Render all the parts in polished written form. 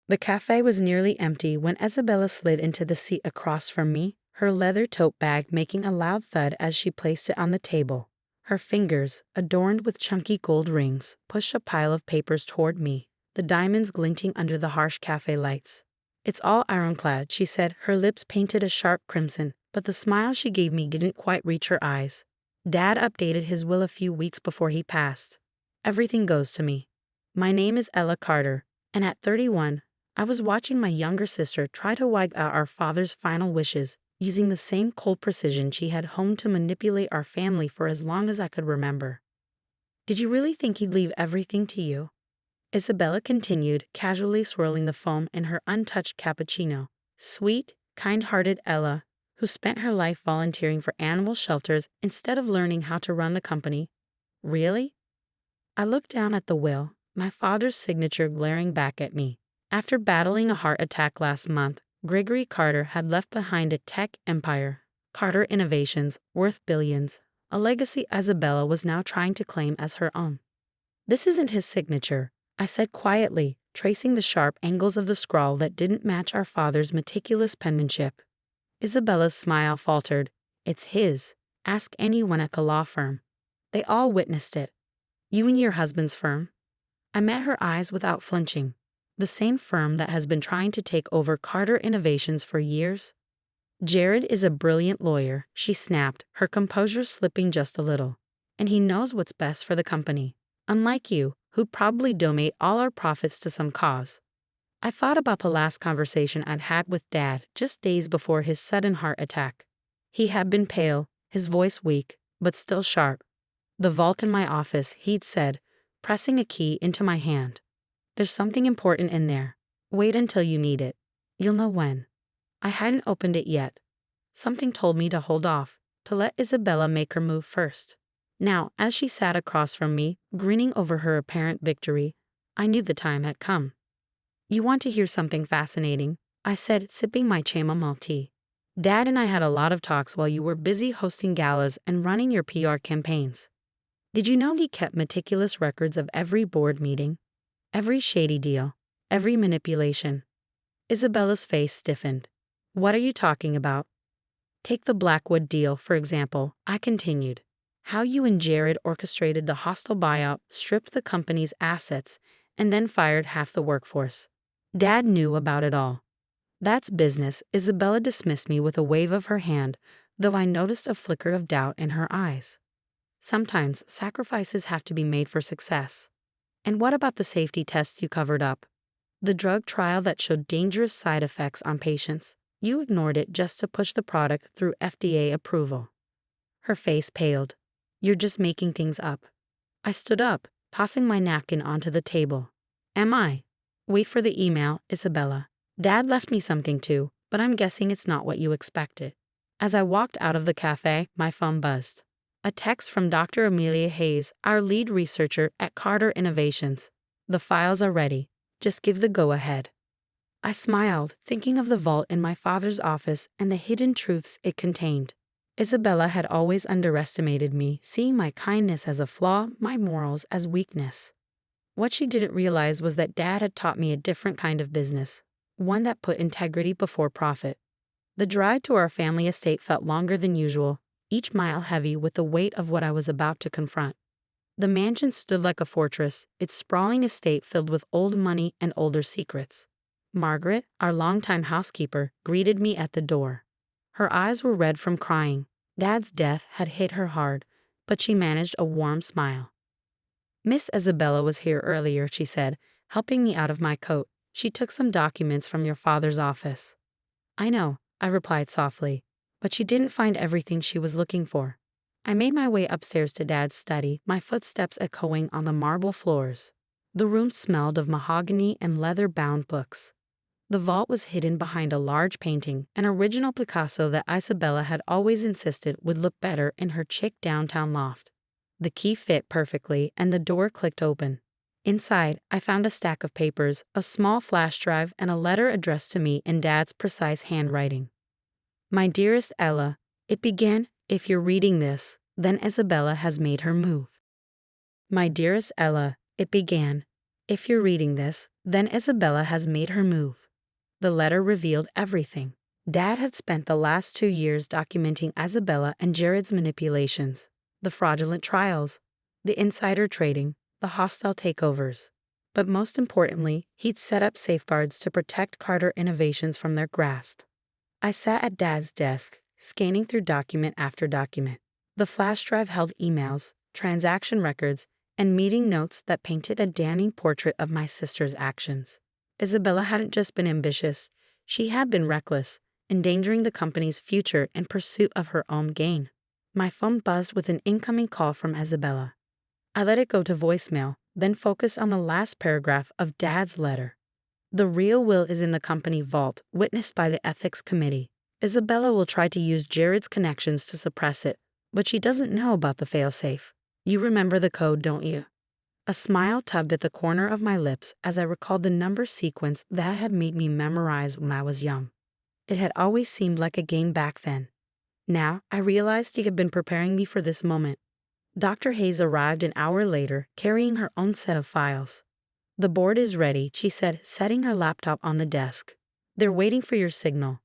The cafe was nearly empty when Isabella slid into the seat across from me, her leather tote bag making a loud thud as she placed it on the table. Her fingers, adorned with chunky gold rings, pushed a pile of papers toward me, the diamonds glinting under the harsh cafe lights. "It's all ironclad," she said, her lips painted a sharp crimson, but the smile she gave me didn't quite reach her eyes. "Dad updated his will a few weeks before he passed. Everything goes to me. My name is Ella Carter, and at 31, I was watching my younger sister try to wipe out our father's final wishes, using the same cold precision she had honed to manipulate our family for as long as I could remember." "Did you really think he'd leave everything to you?" Isabella continued, casually swirling the foam in her untouched cappuccino. Sweet, kind-hearted Ella, who spent her life volunteering for animal shelters instead of learning how to run the company. Really? I looked down at the will, my father's signature glaring back at me. After battling a heart attack last month, Gregory Carter had left behind a tech empire, Carter Innovations, worth billions, a legacy Isabella was now trying to claim as her own. "This isn't his signature," I said quietly, tracing the sharp angles of the scrawl that didn't match our father's meticulous penmanship. Isabella's smile faltered. "It's his. Ask anyone at the law firm. They all witnessed it." "You and your husband's firm?" I met her eyes without flinching. "The same firm that has been trying to take over Carter Innovations for years?" "Jared is a brilliant lawyer," she snapped, her composure slipping just a little. "And he knows what's best for the company. Unlike you, who'd probably donate all our profits to some cause." I thought about the last conversation I'd had with Dad just days before his sudden heart attack. He had been pale, his voice weak, but still sharp. "The vault in my office," he'd said, pressing a key into my hand. "There's something important in there. Wait until you need it. You'll know when." I hadn't opened it yet. Something told me to hold off, to let Isabella make her move first. Now, as she sat across from me, grinning over her apparent victory, I knew the time had come. "You want to hear something fascinating?" I said, sipping my chamomile tea. "Dad and I had a lot of talks while you were busy hosting galas and running your PR campaigns. Did you know he kept meticulous records of every board meeting? Every shady deal? Every manipulation?" Isabella's face stiffened. "What are you talking about?" "Take the Blackwood deal, for example," I continued. "How you and Jared orchestrated the hostile buyout, stripped the company's assets, and then fired half the workforce. Dad knew about it all." "That's business," Isabella dismissed me with a wave of her hand, though I noticed a flicker of doubt in her eyes. "Sometimes sacrifices have to be made for success." "And what about the safety tests you covered up? The drug trial that showed dangerous side effects on patients? You ignored it just to push the product through FDA approval." Her face paled. "You're just making things up." I stood up, tossing my napkin onto the table. "Am I?" "Wait for the email, Isabella. Dad left me something too, but I'm guessing it's not what you expected." As I walked out of the cafe, my phone buzzed. A text from Dr. Amelia Hayes, our lead researcher at Carter Innovations. "The files are ready. Just give the go-ahead." I smiled, thinking of the vault in my father's office and the hidden truths it contained. Isabella had always underestimated me, seeing my kindness as a flaw, my morals as weakness. What she didn't realize was that Dad had taught me a different kind of business, one that put integrity before profit. The drive to our family estate felt longer than usual, each mile heavy with the weight of what I was about to confront. The mansion stood like a fortress, its sprawling estate filled with old money and older secrets. Margaret, our longtime housekeeper, greeted me at the door. Her eyes were red from crying. Dad's death had hit her hard, but she managed a warm smile. "Miss Isabella was here earlier," she said, helping me out of my coat. "She took some documents from your father's office." "I know," I replied softly, but she didn't find everything she was looking for. I made my way upstairs to Dad's study, my footsteps echoing on the marble floors. The room smelled of mahogany and leather-bound books. The vault was hidden behind a large painting, an original Picasso that Isabella had always insisted would look better in her chic downtown loft. The key fit perfectly, and the door clicked open. Inside, I found a stack of papers, a small flash drive, and a letter addressed to me in Dad's precise handwriting. "My dearest Ella," it began, "if you're reading this, then Isabella has made her move." "My dearest Ella," it began, "if you're reading this, Then Isabella has made her move. The letter revealed everything. Dad had spent the last 2 years documenting Isabella and Jared's manipulations, the fraudulent trials, the insider trading, the hostile takeovers. But most importantly, he'd set up safeguards to protect Carter Innovations from their grasp. I sat at Dad's desk, scanning through document after document. The flash drive held emails, transaction records, and meeting notes that painted a damning portrait of my sister's actions. Isabella hadn't just been ambitious, she had been reckless, endangering the company's future in pursuit of her own gain. My phone buzzed with an incoming call from Isabella. I let it go to voicemail, then focused on the last paragraph of Dad's letter. The real will is in the company vault, witnessed by the ethics committee. Isabella will try to use Jared's connections to suppress it, but she doesn't know about the failsafe. You remember the code, don't you? A smile tugged at the corner of my lips as I recalled the number sequence that had made me memorize when I was young. It had always seemed like a game back then. Now, I realized he had been preparing me for this moment. Dr. Hayes arrived an hour later, carrying her own set of files. The board is ready, she said, setting her laptop on the desk. They're waiting for your signal.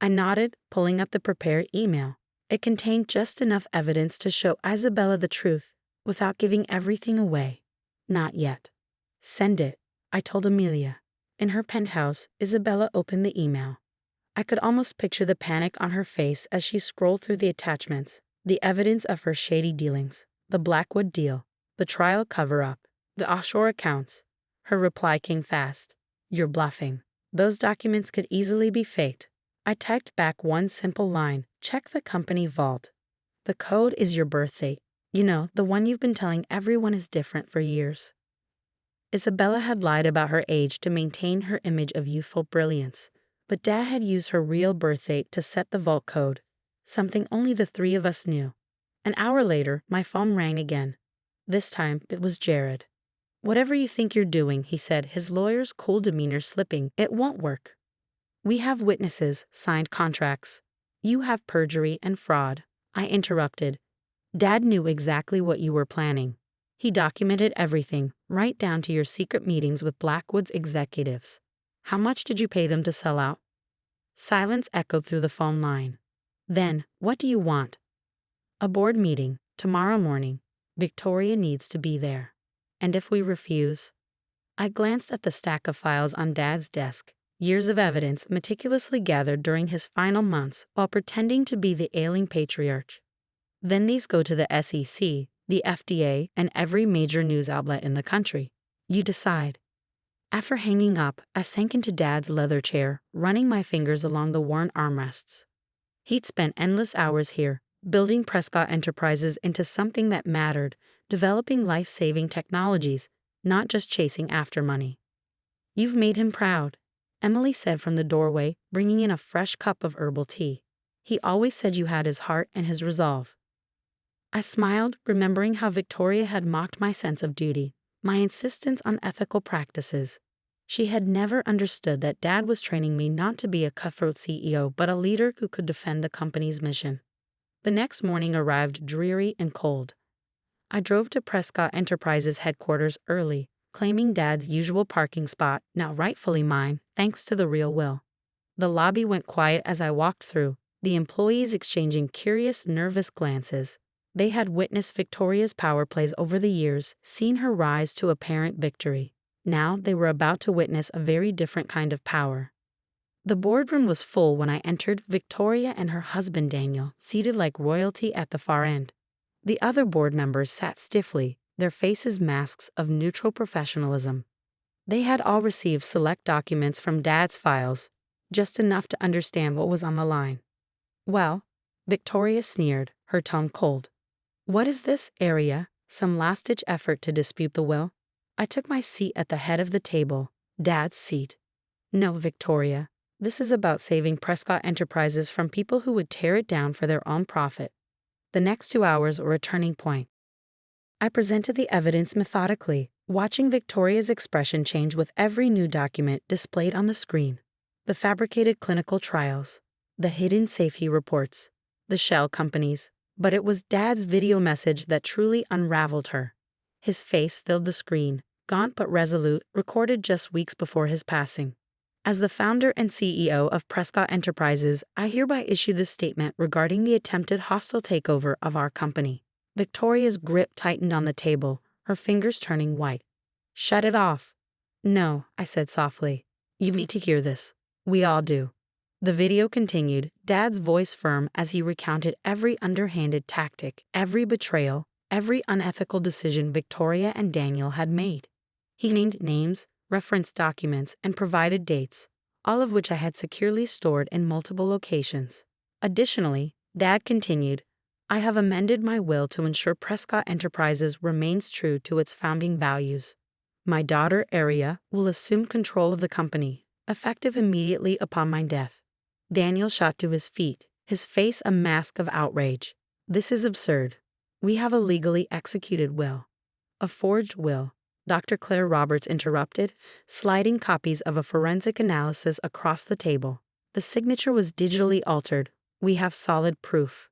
I nodded, pulling up the prepared email. It contained just enough evidence to show Isabella the truth, without giving everything away. Not yet. Send it, I told Amelia. In her penthouse, Isabella opened the email. I could almost picture the panic on her face as she scrolled through the attachments, the evidence of her shady dealings, the Blackwood deal, the trial cover-up, the offshore accounts. Her reply came fast. You're bluffing. Those documents could easily be faked. I typed back one simple line, check the company vault. The code is your birth date. You know, the one you've been telling everyone is different for years. Isabella had lied about her age to maintain her image of youthful brilliance, but Dad had used her real birth date to set the vault code, something only the three of us knew. An hour later, my phone rang again. This time, it was Jared. Whatever you think you're doing, he said, his lawyer's cool demeanor slipping, it won't work. We have witnesses, signed contracts. You have perjury and fraud. I interrupted. Dad knew exactly what you were planning. He documented everything, right down to your secret meetings with Blackwood's executives. How much did you pay them to sell out? Silence echoed through the phone line. Then, what do you want? A board meeting, tomorrow morning. Victoria needs to be there. And if we refuse? I glanced at the stack of files on Dad's desk, years of evidence meticulously gathered during his final months while pretending to be the ailing patriarch. Then these go to the SEC, the FDA, and every major news outlet in the country. You decide. After hanging up, I sank into Dad's leather chair, running my fingers along the worn armrests. He'd spent endless hours here, building Prescott Enterprises into something that mattered, developing life-saving technologies, not just chasing after money. You've made him proud, Emily said from the doorway, bringing in a fresh cup of herbal tea. He always said you had his heart and his resolve. I smiled, remembering how Victoria had mocked my sense of duty, my insistence on ethical practices. She had never understood that Dad was training me not to be a cutthroat CEO, but a leader who could defend the company's mission. The next morning arrived dreary and cold. I drove to Prescott Enterprises headquarters early, claiming Dad's usual parking spot, now rightfully mine, thanks to the real will. The lobby went quiet as I walked through, the employees exchanging curious, nervous glances. They had witnessed Victoria's power plays over the years, seen her rise to apparent victory. Now they were about to witness a very different kind of power. The boardroom was full when I entered, Victoria and her husband Daniel, seated like royalty at the far end. The other board members sat stiffly, their faces masks of neutral professionalism. They had all received select documents from Dad's files, just enough to understand what was on the line. Well, Victoria sneered, her tone cold. What is this area? Some last-ditch effort to dispute the will? I took my seat at the head of the table, Dad's seat. No, Victoria. This is about saving Prescott Enterprises from people who would tear it down for their own profit. The next 2 hours were a turning point. I presented the evidence methodically, watching Victoria's expression change with every new document displayed on the screen. The fabricated clinical trials, the hidden safety reports, the shell companies. But it was Dad's video message that truly unraveled her. His face filled the screen, gaunt but resolute, recorded just weeks before his passing. As the founder and CEO of Prescott Enterprises, I hereby issue this statement regarding the attempted hostile takeover of our company. Victoria's grip tightened on the table, her fingers turning white. Shut it off. No, I said softly. You need to hear this. We all do. The video continued, Dad's voice firm as he recounted every underhanded tactic, every betrayal, every unethical decision Victoria and Daniel had made. He named names, referenced documents, and provided dates, all of which I had securely stored in multiple locations. Additionally, Dad continued, I have amended my will to ensure Prescott Enterprises remains true to its founding values. My daughter, Aria, will assume control of the company, effective immediately upon my death. Daniel shot to his feet, his face a mask of outrage. This is absurd. We have a legally executed will. A forged will, Dr. Claire Roberts interrupted, sliding copies of a forensic analysis across the table. The signature was digitally altered. We have solid proof.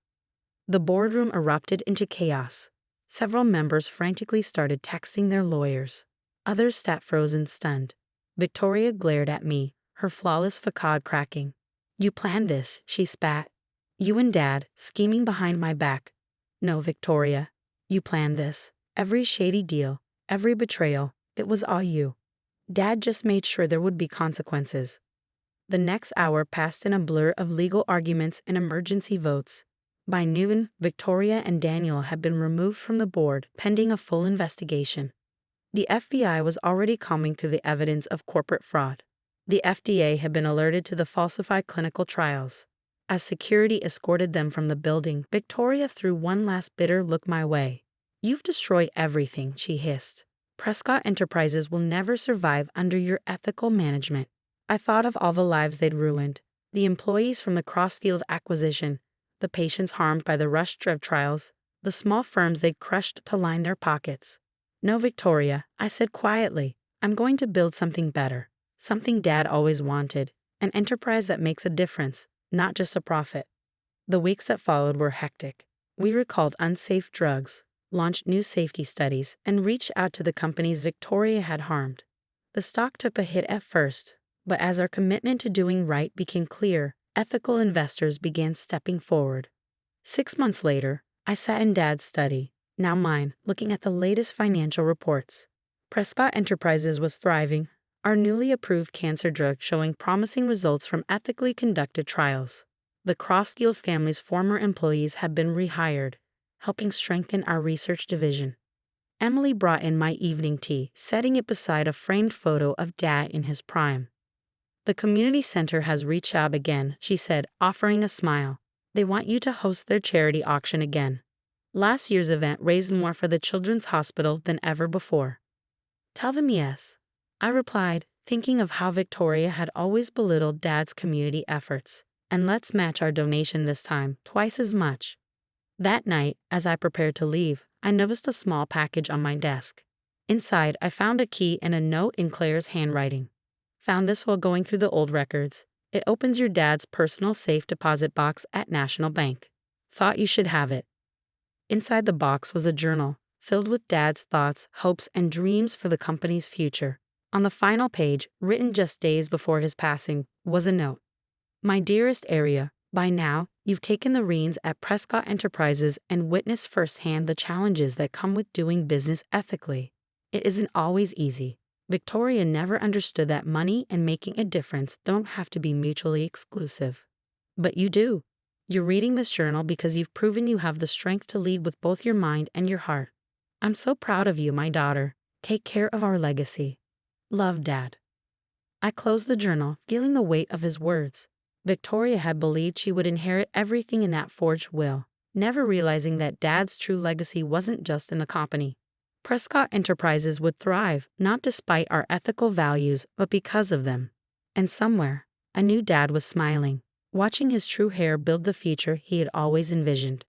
The boardroom erupted into chaos. Several members frantically started texting their lawyers. Others sat frozen, stunned. Victoria glared at me, her flawless facade cracking. You planned this, she spat. You and Dad, scheming behind my back. No, Victoria. You planned this. Every shady deal, every betrayal, it was all you. Dad just made sure there would be consequences. The next hour passed in a blur of legal arguments and emergency votes. By noon, Victoria and Daniel had been removed from the board, pending a full investigation. The FBI was already combing through the evidence of corporate fraud. The FDA had been alerted to the falsified clinical trials. As security escorted them from the building, Victoria threw one last bitter look my way. You've destroyed everything, she hissed. Prescott Enterprises will never survive under your ethical management. I thought of all the lives they'd ruined, the employees from the Crossfield acquisition, the patients harmed by the rushed drug trials, the small firms they'd crushed to line their pockets. No, Victoria, I said quietly, I'm going to build something better, something Dad always wanted, an enterprise that makes a difference, not just a profit. The weeks that followed were hectic. We recalled unsafe drugs, launched new safety studies, and reached out to the companies Victoria had harmed. The stock took a hit at first, but as our commitment to doing right became clear, ethical investors began stepping forward. 6 months later, I sat in Dad's study, now mine, looking at the latest financial reports. Prescott Enterprises was thriving, our newly approved cancer drug showing promising results from ethically conducted trials. The Crossfield family's former employees had been rehired, helping strengthen our research division. Emily brought in my evening tea, setting it beside a framed photo of Dad in his prime. The community center has reached out again, she said, offering a smile. They want you to host their charity auction again. Last year's event raised more for the Children's Hospital than ever before. Tell them yes, I replied, thinking of how Victoria had always belittled Dad's community efforts. And let's match our donation this time, twice as much. That night, as I prepared to leave, I noticed a small package on my desk. Inside, I found a key and a note in Claire's handwriting. Found this while going through the old records. It opens your dad's personal safe deposit box at National Bank. Thought you should have it. Inside the box was a journal, filled with Dad's thoughts, hopes, and dreams for the company's future. On the final page, written just days before his passing, was a note. My dearest Aria, by now, you've taken the reins at Prescott Enterprises and witnessed firsthand the challenges that come with doing business ethically. It isn't always easy. Victoria never understood that money and making a difference don't have to be mutually exclusive. But you do. You're reading this journal because you've proven you have the strength to lead with both your mind and your heart. I'm so proud of you, my daughter. Take care of our legacy. Love, Dad. I closed the journal, feeling the weight of his words. Victoria had believed she would inherit everything in that forged will, never realizing that Dad's true legacy wasn't just in the company. Prescott Enterprises would thrive, not despite our ethical values, but because of them. And somewhere, a new Dad was smiling, watching his true heir build the future he had always envisioned.